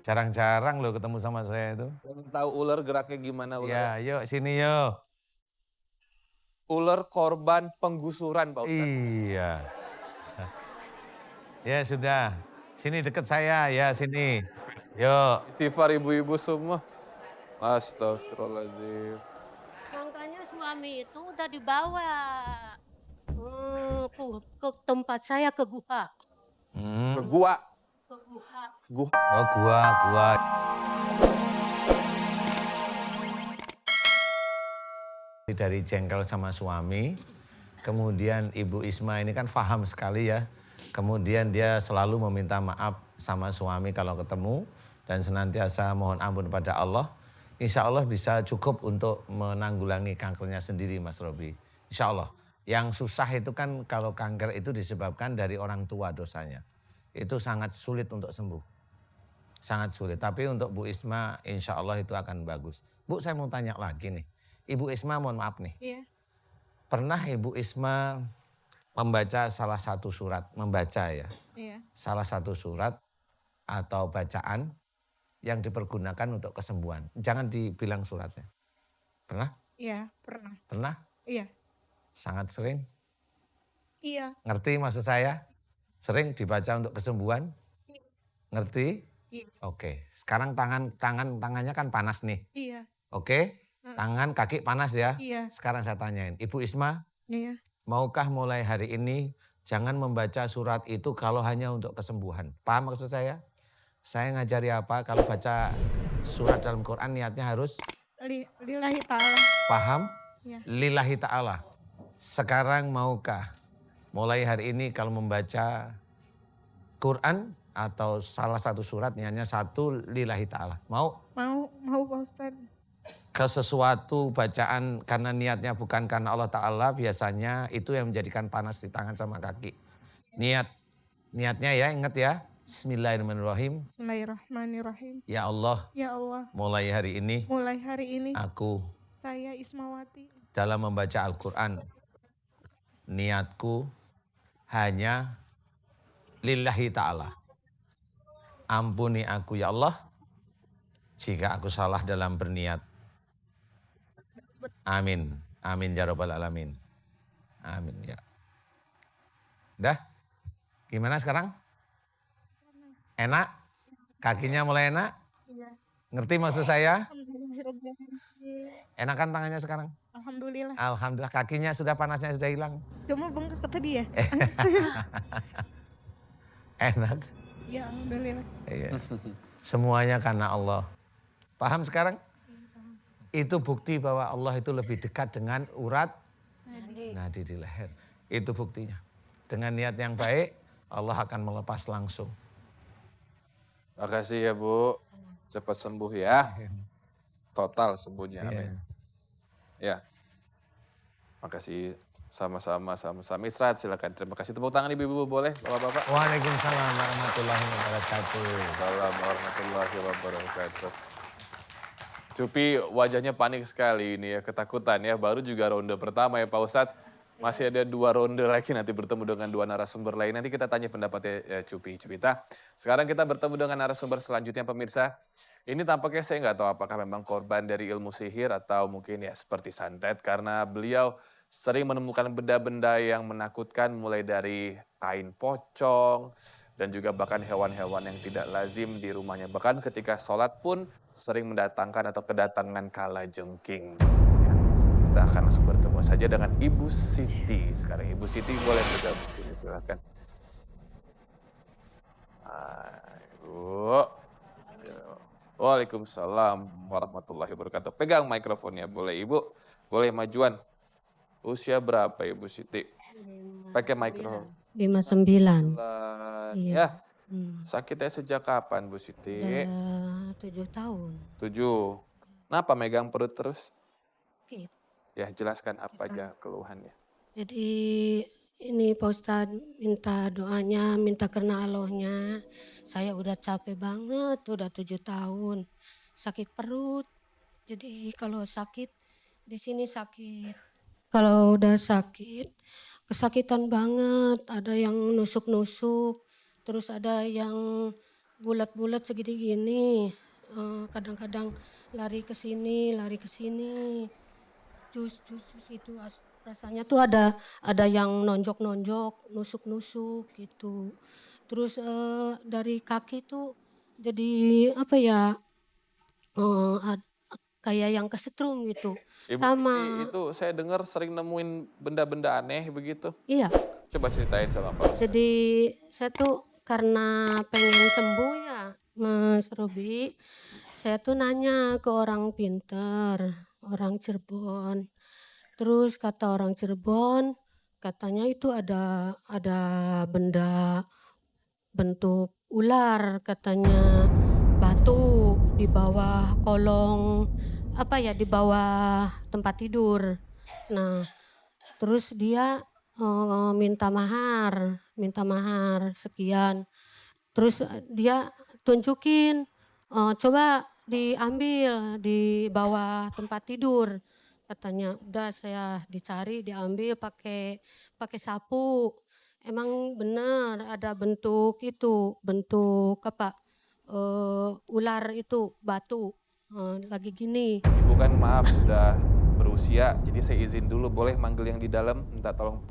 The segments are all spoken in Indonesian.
Jarang-jarang loh ketemu sama saya itu. Pengen tahu ular geraknya gimana Ya, ular? yuk sini yuk. Ular korban penggusuran Pak Ustadz. Iya. Ya sudah, sini deket saya, ya sini. Yuk. Istighfar ibu-ibu semua. Astagfirullahaladzim. Makanya suami itu udah dibawa ke tempat saya ke guha. Ke gua. Ke guha. Oh gua. Dari jengkel sama suami, kemudian Ibu Isma ini kan paham sekali ya. Kemudian dia selalu meminta maaf sama suami kalau ketemu dan senantiasa mohon ampun pada Allah. Insya Allah bisa cukup untuk menanggulangi kankernya sendiri Mas Robi. Insya Allah. Yang susah itu kan kalau kanker itu disebabkan dari orang tua dosanya. Itu sangat sulit untuk sembuh. Sangat sulit. Tapi untuk Bu Isma insya Allah itu akan bagus. Bu saya mau tanya lagi nih. Ibu Isma mohon maaf nih. Iya. Pernah Ibu Isma membaca salah satu surat, membaca ya. Iya. Salah satu surat atau bacaan yang dipergunakan untuk kesembuhan. Jangan dibilang suratnya. Pernah? Iya, pernah. Pernah? Iya. Sangat sering? Iya. Ngerti maksud saya? Sering dibaca untuk kesembuhan? Ngerti? Iya. Oke. Sekarang tangannya kan panas nih. Iya. Oke? Tangan, kaki panas ya? Iya. Sekarang saya tanyain, Ibu Isma, Iya. maukah mulai hari ini jangan membaca surat itu kalau hanya untuk kesembuhan? Paham maksud saya? Saya ngajari apa? Kalau baca surat dalam Quran niatnya harus Lillahi ta'ala. paham? Iya. Lillahi ta'ala. Sekarang maukah mulai hari ini kalau membaca Quran atau salah satu surat niatnya satu lillahi ta'ala? Mau? Mau Pak Ustadz. Ke sesuatu bacaan karena niatnya bukan karena Allah Ta'ala, biasanya itu yang menjadikan panas di tangan sama kaki. Niatnya ya, ingat ya. Bismillahirrahmanirrahim. Bismillahirrahmanirrahim. Ya Allah, Ya Allah, mulai hari ini aku saya Ismawati dalam membaca Al-Quran, niatku hanya lillahi ta'ala. Ampuni aku ya Allah, jika aku salah dalam berniat. Amin. Amin ya rabbal alamin. Amin ya. Udah? Gimana sekarang? Enak? Kakinya mulai enak? Iya. Ngerti maksud saya? Alhamdulillahirrahmanirrahim. Enakan tangannya sekarang? Alhamdulillah. Alhamdulillah, kakinya sudah panasnya sudah hilang. Cuma bengkak ke tadi ya? Enak. Ya alhamdulillah. Iya. Semuanya karena Allah. Paham sekarang? Itu bukti bahwa Allah itu lebih dekat dengan urat nadi di leher. Itu buktinya. Dengan niat yang baik, Allah akan melepas langsung. Makasih ya Bu. Cepat sembuh ya. Total sembuhnya. Amin. Ya. Makasih sama-sama. Istirahat silakan. Terima kasih. Tepuk tangan ibu-ibu boleh Bapak-bapak. Waalaikumsalam warahmatullahi wabarakatuh. Assalamualaikum warahmatullahi wabarakatuh. Cupi wajahnya panik sekali ini ya, ketakutan ya. Baru juga ronde pertama ya Pak Ustadz. Masih ada 2 ronde lagi nanti bertemu dengan 2 narasumber lain. Nanti kita tanya pendapatnya ya, Cupita. Sekarang kita bertemu dengan narasumber selanjutnya pemirsa. Ini tampaknya saya nggak tahu apakah memang korban dari ilmu sihir atau mungkin ya seperti santet. Karena beliau sering menemukan benda-benda yang menakutkan mulai dari kain pocong. Dan juga bahkan hewan-hewan yang tidak lazim di rumahnya. Bahkan ketika sholat pun sering mendatangkan atau kedatangan kalajengking. Ya, kita akan langsung bertemu saja dengan Ibu Siti. Sekarang Ibu Siti boleh bergabung sini, silakan. Ibu. Waalaikumsalam warahmatullahi wabarakatuh. Pegang mikrofonnya, boleh Ibu? Boleh majuan. Usia berapa Ibu Siti? Pakai mikrofon. 59. Iya. Ya. Sakitnya sejak kapan Bu Siti? Udah 7 tahun. 7. Kenapa megang perut terus? Sakit. Ya jelaskan apa aja keluhannya. Jadi ini Pak Ustadz minta doanya, minta karena Allahnya. Saya udah capek banget, udah 7 tahun. Sakit perut. Jadi kalau sakit, di sini sakit. Kalau udah sakit, kesakitan banget. Ada yang nusuk-nusuk, terus ada yang bulat-bulat segini gini. Kadang-kadang lari ke sini, lari ke sini. Jus itu rasanya tuh ada yang nonjok-nonjok, nusuk-nusuk gitu. Terus dari kaki tuh jadi apa ya? eh, ad- Kayak yang kesetrum gitu. Ibu ini Sama, itu saya dengar sering nemuin benda-benda aneh begitu. iya. Coba ceritain sama Pak Ustadz. Jadi saya tuh karena pengen sembuh ya, Mas Robi, saya tuh nanya ke orang pinter, orang Cirebon. Terus kata orang Cirebon, katanya itu ada benda bentuk ular, katanya batu di bawah kolong, apa ya, di bawah tempat tidur. Nah, terus dia minta mahar sekian. Terus dia tunjukin, coba diambil di bawah tempat tidur. Katanya, udah saya dicari, diambil pakai pakai sapu. Emang benar ada bentuk itu, bentuk apa? Ular itu batu lagi gini. Ibu kan maaf sudah berusia, jadi saya izin dulu boleh manggil yang di dalam, minta tolong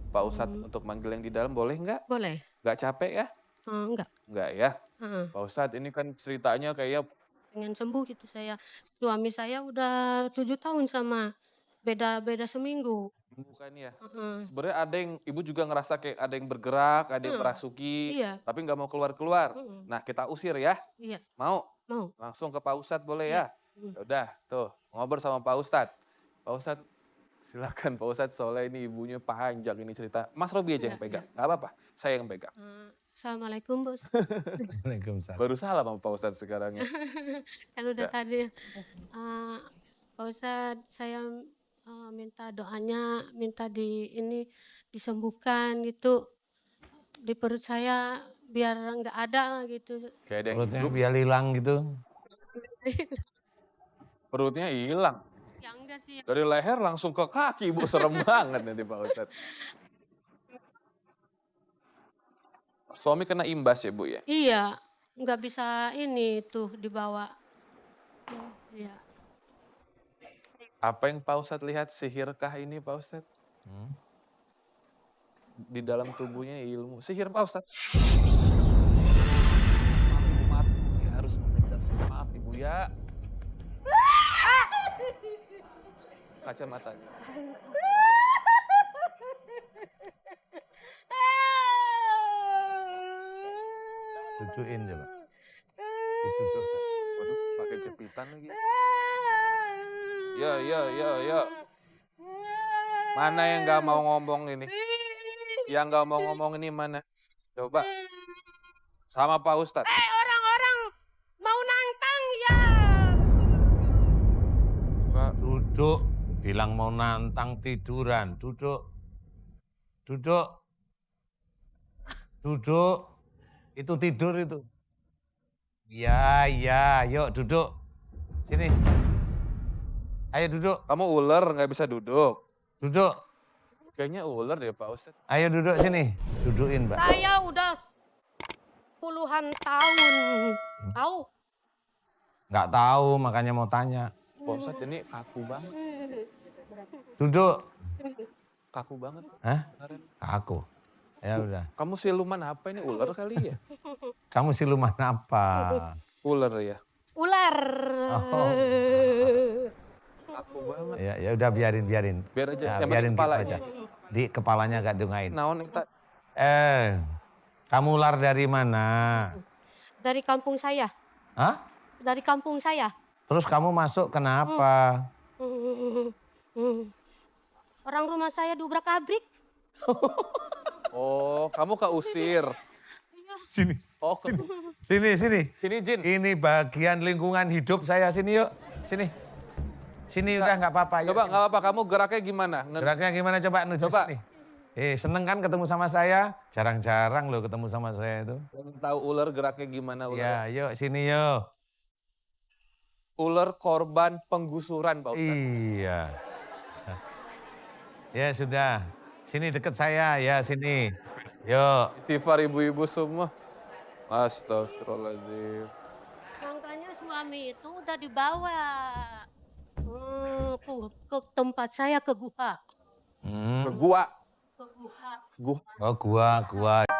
Pak Ustadz untuk manggil yang di dalam, boleh nggak? Boleh? Nggak capek ya? Enggak. Nggak ya? Heeh. Pak Ustadz ini kan ceritanya kayak Pengen sembuh gitu saya. Suami saya udah 7 tahun sama, beda seminggu. bukan ya. Heeh. Sebenarnya ada yang ibu juga ngerasa kayak ada yang bergerak, ada yang Heeh. merasuki, Iya. tapi nggak mau keluar-keluar. Mhm. Nah kita usir ya, Iya, mau? mau. Langsung ke Pak Ustadz boleh Iya. ya? Ya udah, tuh ngobrol sama Pak Ustadz. Pak Ustadz, silakan Pak Ustadz, soalnya ini ibunya panjang ini cerita. Mas Robi aja yang Iya, pegang, nggak apa-apa, saya yang pegang. Assalamualaikum Bos. Waalaikumsalam. Baru salah sama Pak Ustadz sekarang ya. Kan udah Ya. tadi. Pak Ustadz, saya minta doanya, minta ini disembuhkan gitu. Di perut saya biar nggak ada gitu. Kayak ada yang Perutnya hidup, biar hilang gitu. perutnya hilang. Ya enggak sih. Dari leher langsung ke kaki, Bu. Serem banget nanti Pak Ustadz. Suami kena imbas ya, Bu ya? Iya, nggak bisa ini tuh dibawa. Iya. Apa yang Pak Ustadz lihat? Sihirkah ini Pak Ustadz? Di dalam tubuhnya ilmu. Sihir Pak Ustadz. Maaf, Ibu, maaf. Saya harus meminta maaf Ibu ya. Kacamatanya. Dudukin coba. Diduduk. Waduh, pakai jepitan lagi. Ya. Mana yang nggak mau ngomong ini? Yang nggak mau ngomong ini mana? Coba. Sama Pak Ustadz. Orang-orang mau nantang ya. Pak, Duduk. Bilang mau nantang tiduran. Duduk. Duduk. Duduk. Itu tidur itu. Ya, yuk duduk. Sini. Ayo duduk. kamu ular nggak bisa duduk. Duduk. Kayaknya ular deh Pak Ustadz. Ayo duduk sini. Dudukin, Mbak. Saya udah puluhan tahun. Tahu? Nggak tahu, makanya mau tanya. Pak Ustadz ini kaku banget. Duduk. Kaku banget. Hah? Kemarin. Aku. Ya udah. Kamu siluman apa ini? Ular kali ya? Kamu siluman apa? Ular ya? Ular. Oh. Kaku banget. Ya udah biarin. Biar aja, Ya, yang penting biarin gitu kepalanya. aja. Di kepalanya gak dengain. Naon kita Kamu ular dari mana? Dari kampung saya. Hah? Dari kampung saya. Terus kamu masuk kenapa? Orang rumah saya diubrak-abrik. Oh, kamu keusir. Sini. Oh, Sini. sini Jin. Ini bagian lingkungan hidup saya. Sini yuk. Sini. Sini udah nggak apa-apa. Yuk. Coba nggak apa-apa, kamu geraknya gimana? Geraknya gimana coba nunjuk Coba. sini. Seneng kan ketemu sama saya? Jarang-jarang loh ketemu sama saya itu. Pengen tahu ular geraknya gimana ular? Ya, yuk sini yuk. Ular korban penggusuran Pak Ustadz. Iya. Ya sudah. Sini deket saya, ya sini. Yuk. Istighfar ibu-ibu semua. Astagfirullahaladzim. Makanya suami itu udah dibawa ke tempat saya ke guha. Ke gua. Ke guha. Gua. Oh, gua.